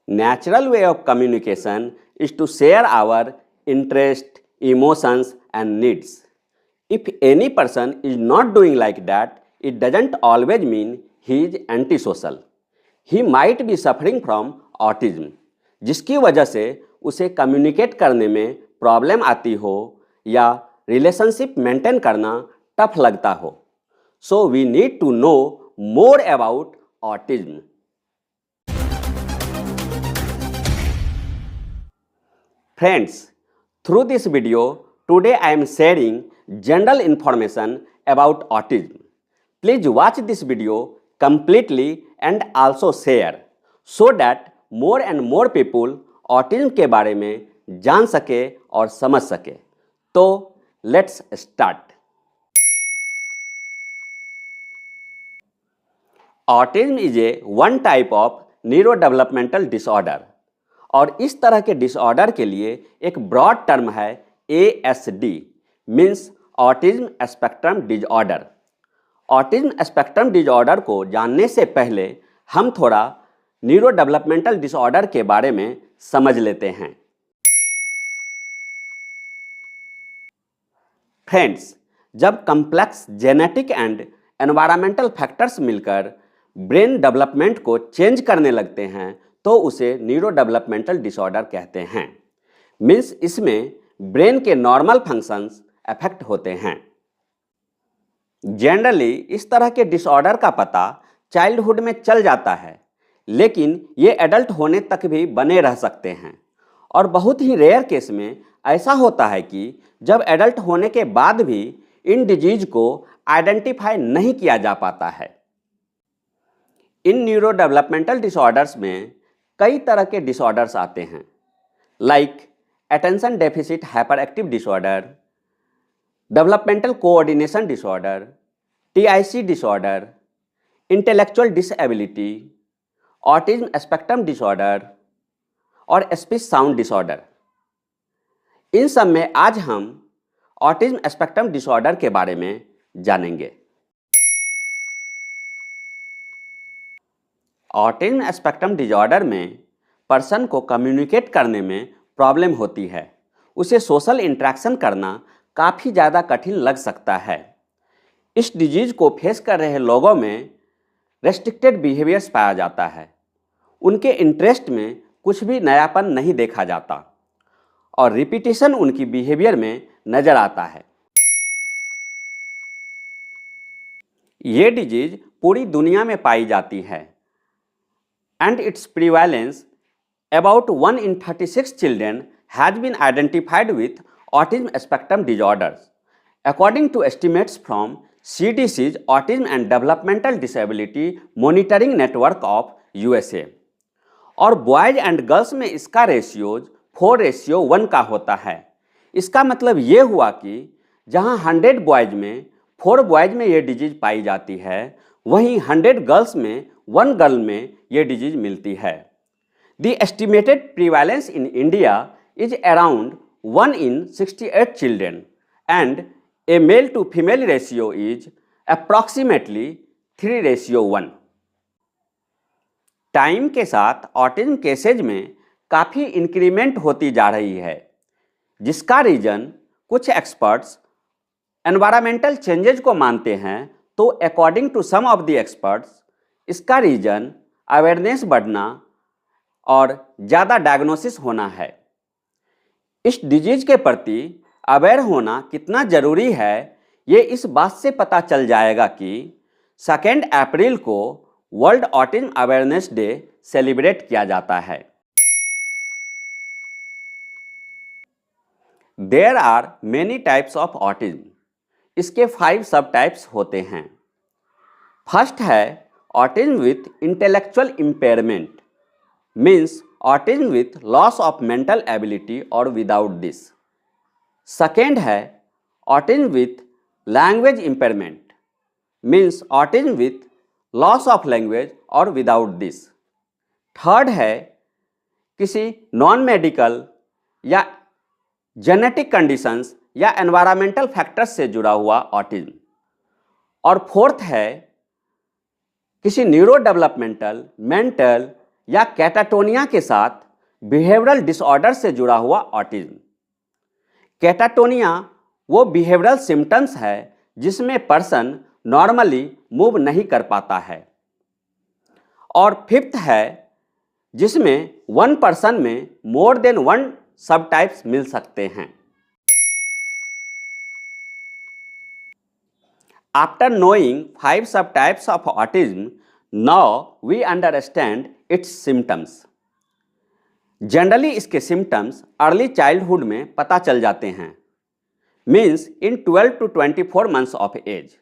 Natural way of communication is to share our interest, emotions and needs. If any person is not doing like that, it doesn't always mean he is antisocial. He might be suffering from autism, जिसकी वजह से उसे communicate करने में problem आती हो या relationship maintain करना टफ लगता हो. So we need to know more about autism. Friends, through this video, today I am sharing general information about autism. Please watch this video completely and also share so that more and more people autism के बारे में जान सके और समझ सके. तो let's start. Autism is a one type of neurodevelopmental disorder. और इस तरह के डिसऑर्डर के लिए एक ब्रॉड टर्म है ASD, means autism spectrum disorder. Autism spectrum disorder को जानने से पहले हम थोड़ा न्यूरो डेवलपमेंटल डिसऑर्डर के बारे में समझ लेते हैं. फ्रेंड्स, जब complex genetic and environmental factors मिलकर ब्रेन डेवलपमेंट को चेंज करने लगते हैं तो उसे न्यूरो डेवलपमेंटल डिसऑर्डर कहते हैं. मीन्स इसमें ब्रेन के नॉर्मल फंक्शंस अफेक्ट होते हैं. जनरली इस तरह के डिसऑर्डर का पता चाइल्डहुड में चल जाता है, लेकिन ये एडल्ट होने तक भी बने रह सकते हैं. और बहुत ही रेयर केस में ऐसा होता है कि जब एडल्ट होने के बाद भी इन डिजीज को आइडेंटिफाई नहीं किया जा पाता है. इन न्यूरो डेवलपमेंटल डिसऑर्डर्स में कई तरह के डिसऑर्डर्स आते हैं, like attention deficit hyper active disorder, developmental coordination disorder, TIC disorder, intellectual disability, autism spectrum disorder और स्पीच साउंड डिसऑर्डर. इन सब में आज हम ऑटिज्म स्पेक्ट्रम डिसऑर्डर के बारे में जानेंगे. ऑटिज्म स्पेक्ट्रम डिसऑर्डर में पर्सन को कम्युनिकेट करने में प्रॉब्लम होती है. उसे सोशल इंटरेक्शन करना काफ़ी ज़्यादा कठिन लग सकता है. इस डिजीज को फेस कर रहे लोगों में रेस्ट्रिक्टेड बिहेवियर्स पाया जाता है. उनके इंटरेस्ट में कुछ भी नयापन नहीं देखा जाता और रिपीटेशन उनकी बिहेवियर में नज़र आता है. ये डिजीज पूरी दुनिया में पाई जाती है and its prevalence, about 1 in 36 children has been identified with autism spectrum disorders, according to estimates from CDC's Autism and Developmental Disability Monitoring Network of USA. और बॉयज़ एंड गर्ल्स में इसका रेशियोज 4:1 का होता है. इसका मतलब ये हुआ कि जहां 100 बॉयज़ में 4 बॉयज़ में ये डिजीज पाई जाती है, वहीं 100 गर्ल्स में 1 गर्ल में ये डिजीज मिलती है. The estimated prevalence in India is around 1 in 68 children and a male to female ratio is approximately 3:1. Time के साथ ऑटिज्म केसेज में काफ़ी इंक्रीमेंट होती जा रही है, जिसका रीज़न कुछ एक्सपर्ट्स एनवायरमेंटल चेंजेज को मानते हैं. तो according to some of the experts इसका रीज़न अवेयरनेस बढ़ना और ज़्यादा डायग्नोसिस होना है. इस डिजीज के प्रति अवेयर होना कितना ज़रूरी है ये इस बात से पता चल जाएगा कि 2 अप्रैल को world autism awareness day celebrate किया जाता है. There are many types of autism. इसके 5 सब टाइप्स होते हैं. फर्स्ट है autism with intellectual impairment, means autism with loss of mental ability और विदाउट दिस. सेकेंड है autism with language impairment, means autism with loss of language और without this. Third है किसी non medical या genetic conditions या environmental factors से जुड़ा हुआ ऑटिज्म. और फोर्थ है किसी न्यूरो डेवलपमेंटल, मेंटल या कैटाटोनिया के साथ बिहेवियरल डिसऑर्डर से जुड़ा हुआ ऑटिज्म। कैटाटोनिया वो बिहेवियरल सिम्टम्स है जिसमें पर्सन नॉर्मली मूव नहीं कर पाता है। और फिफ्थ है जिसमें वन पर्सन में more than one subtypes मिल सकते हैं। After knowing 5 subtypes of autism, now we understand its symptoms. Generally इसके सिम्टम्स अर्ली चाइल्डहुड में पता चल जाते हैं, means in 12 to 24 months of age.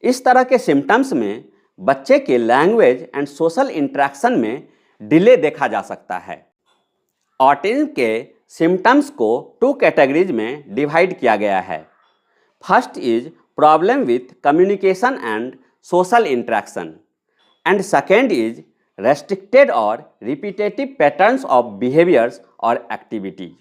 इस तरह के सिम्टम्स में बच्चे के लैंग्वेज एंड सोशल इंटरेक्शन में डिले देखा जा सकता है। ऑटिज्म के सिम्टम्स को 2 कैटेगरीज में डिवाइड किया गया है। First is problem with communication and social interaction, and second is restricted or repetitive patterns of behaviors or activities.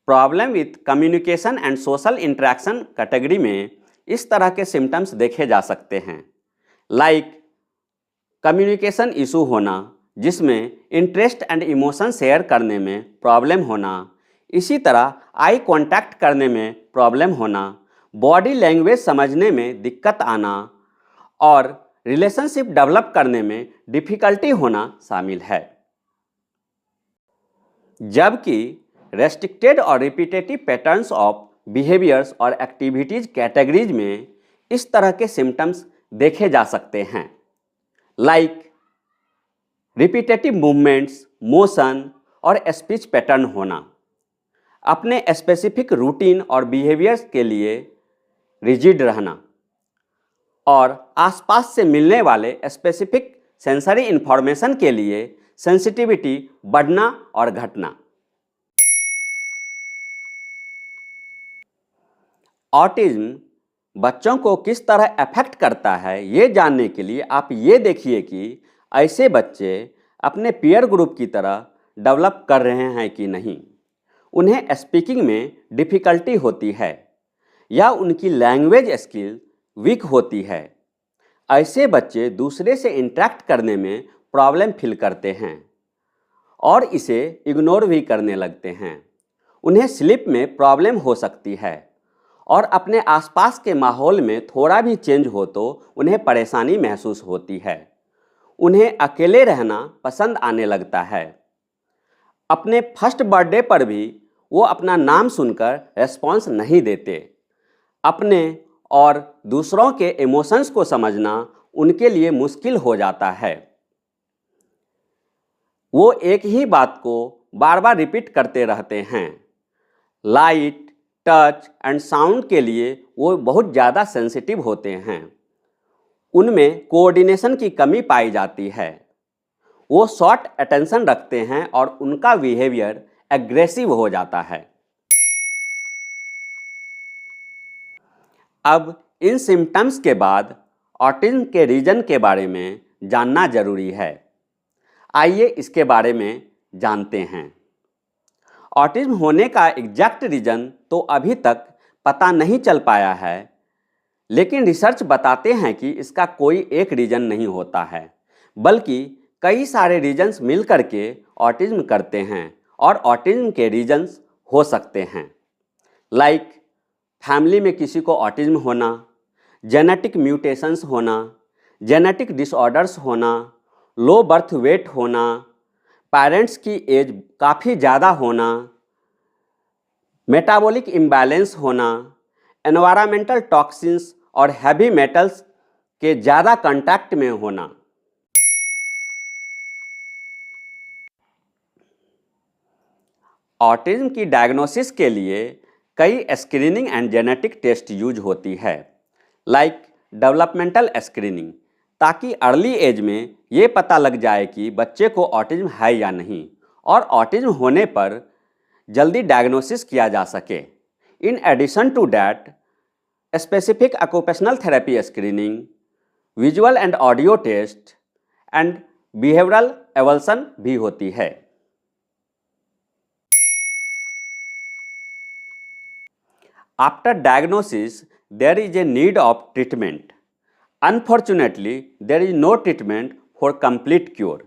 Problem with communication and social interaction category में इस तरह के सिम्टम्स देखे जा सकते हैं, लाइक कम्युनिकेशन इशू होना जिसमें इंटरेस्ट एंड इमोशन शेयर करने में प्रॉब्लम होना, इसी तरह आई कांटेक्ट करने में प्रॉब्लम होना, बॉडी लैंग्वेज समझने में दिक्कत आना और रिलेशनशिप डेवलप करने में डिफिकल्टी होना शामिल है। जबकि रेस्ट्रिक्टेड और रिपीटेटिव पैटर्न्स ऑफ बिहेवियर्स और एक्टिविटीज कैटेगरीज में इस तरह के सिम्टम्स देखे जा सकते हैं, लाइक रिपीटेटिव मूवमेंट्स, मोशन और स्पीच पैटर्न होना, अपने स्पेसिफिक रूटीन और बिहेवियर्स के लिए रिजिड रहना और आसपास से मिलने वाले स्पेसिफिक सेंसरी इंफॉर्मेशन के लिए सेंसिटिविटी बढ़ना और घटना। ऑटिज्म बच्चों को किस तरह अफेक्ट करता है ये जानने के लिए आप ये देखिए कि ऐसे बच्चे अपने पीयर ग्रुप की तरह डेवलप कर रहे हैं कि नहीं, उन्हें स्पीकिंग में डिफ़िकल्टी होती है या उनकी लैंग्वेज स्किल वीक होती है। ऐसे बच्चे दूसरे से इंटरेक्ट करने में प्रॉब्लम फील करते हैं और इसे इग्नोर भी करने लगते हैं। उन्हें स्लीप में प्रॉब्लम हो सकती है और अपने आसपास के माहौल में थोड़ा भी चेंज हो तो उन्हें परेशानी महसूस होती है। उन्हें अकेले रहना पसंद आने लगता है। अपने फर्स्ट बर्थडे पर भी वो अपना नाम सुनकर रेस्पॉन्स नहीं देते। अपने और दूसरों के इमोशंस को समझना उनके लिए मुश्किल हो जाता है। वो एक ही बात को बार बार रिपीट करते रहते हैं। लाइट, टच एंड साउंड के लिए वो बहुत ज़्यादा सेंसिटिव होते हैं। उनमें कोऑर्डिनेशन की कमी पाई जाती है। वो शॉर्ट अटेंशन रखते हैं और उनका बिहेवियर एग्रेसिव हो जाता है। अब इन सिम्टम्स के बाद ऑटिज्म के रीजन के बारे में जानना जरूरी है। आइए इसके बारे में जानते हैं। ऑटिज्म होने का एग्जैक्ट रीजन तो अभी तक पता नहीं चल पाया है, लेकिन रिसर्च बताते हैं कि इसका कोई एक रीजन नहीं होता है, बल्कि कई सारे रीजन्स मिल करके ऑटिज्म करते हैं और ऑटिज्म के रीजन्स हो सकते हैं, लाइक फैमिली में किसी को ऑटिज्म होना, जेनेटिक म्यूटेशंस होना, जेनेटिक डिसऑर्डर्स होना, लो बर्थ वेट होना, पेरेंट्स की एज काफ़ी ज़्यादा होना, मेटाबॉलिक इम्बैलेंस होना, एनवायरमेंटल टॉक्सिन्स और हैवी मेटल्स के ज़्यादा कांटेक्ट में होना। ऑटिज्म की डायग्नोसिस के लिए कई screening and genetic test use होती है, लाइक डेवलपमेंटल स्क्रीनिंग, ताकि अर्ली एज में ये पता लग जाए कि बच्चे को ऑटिज्म है या नहीं और ऑटिज्म होने पर जल्दी डायग्नोसिस किया जा सके। In addition to that, specific occupational therapy screening, visual and audio test and behavioural evaluation भी होती है। After diagnosis, there is a need of treatment. Unfortunately, there is no treatment for complete cure.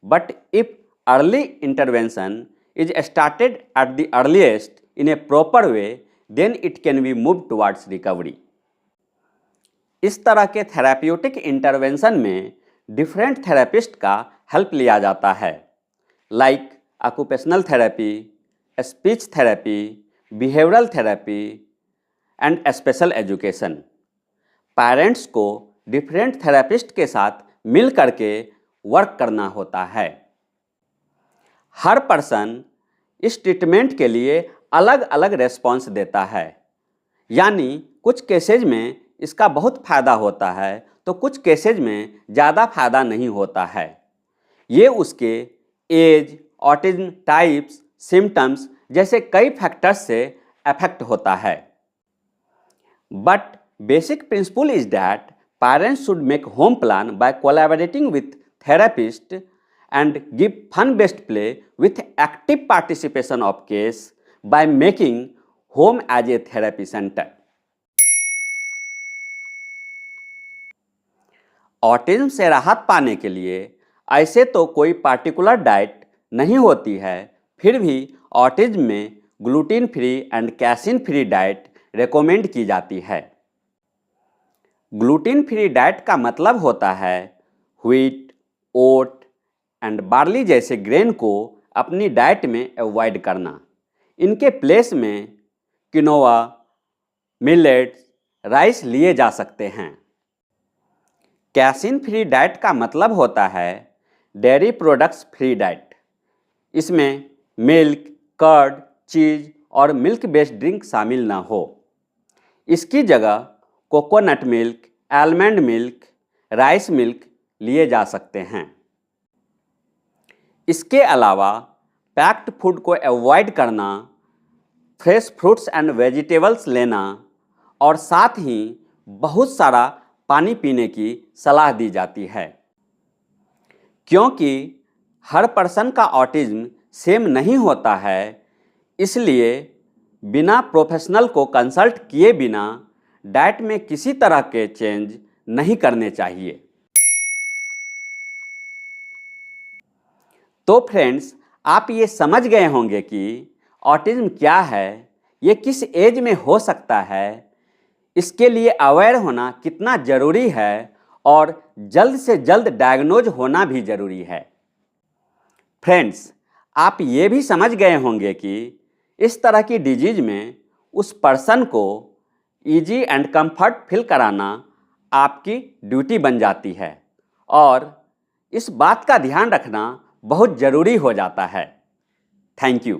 But if early intervention is started at the earliest in a proper way, then it can be moved towards recovery. इस तरह के therapeutic intervention में different therapist का help लिया जाता है, like occupational therapy, speech therapy, behavioural therapy and special education. Parents को different therapist के साथ मिल करके वर्क करना होता है। हर पर्सन इस ट्रीटमेंट के लिए अलग अलग रेस्पॉन्स देता है, यानी कुछ केसेज में इसका बहुत फ़ायदा होता है तो कुछ केसेज में ज़्यादा फ़ायदा नहीं होता है। ये उसके एज, ऑटिज्म टाइप्स, सिम्टम्स जैसे कई फैक्टर्स से अफेक्ट होता है। But basic principle is that parents should make home plan by collaborating with therapist and give fun-based play with active participation of case by making home as a therapy center. Autism से राहत पाने के लिए ऐसे तो कोई particular diet नहीं होती है, फिर भी ऑटिज्म में gluten free and casein free diet recommend की जाती है। ग्लूटीन फ्री डाइट का मतलब होता है व्हीट, ओट एंड बार्ली जैसे ग्रेन को अपनी डाइट में अवॉइड करना। इनके प्लेस में किनोआ, मिलेट्स, राइस लिए जा सकते हैं। कैसीन फ्री डाइट का मतलब होता है डेयरी प्रोडक्ट्स फ्री डाइट। इसमें मिल्क, कर्ड, चीज़ और मिल्क बेस्ड ड्रिंक शामिल ना हो। इसकी जगह coconut milk, almond milk, rice milk लिए जा सकते हैं। इसके अलावा पैक्ड फूड को अवॉइड करना, फ्रेश फ्रूट्स एंड वेजिटेबल्स लेना और साथ ही बहुत सारा पानी पीने की सलाह दी जाती है। क्योंकि हर पर्सन का ऑटिज्म सेम नहीं होता है, इसलिए बिना प्रोफेशनल को कंसल्ट किए बिना डाइट में किसी तरह के चेंज नहीं करने चाहिए। तो फ्रेंड्स, आप ये समझ गए होंगे कि ऑटिज्म क्या है, ये किस एज में हो सकता है, इसके लिए अवेयर होना कितना ज़रूरी है और जल्द से जल्द डायग्नोज होना भी ज़रूरी है। फ्रेंड्स, आप ये भी समझ गए होंगे कि इस तरह की डिजीज में उस पर्सन को इजी एंड कंफर्ट फील कराना आपकी ड्यूटी बन जाती है और इस बात का ध्यान रखना बहुत ज़रूरी हो जाता है। Thank you.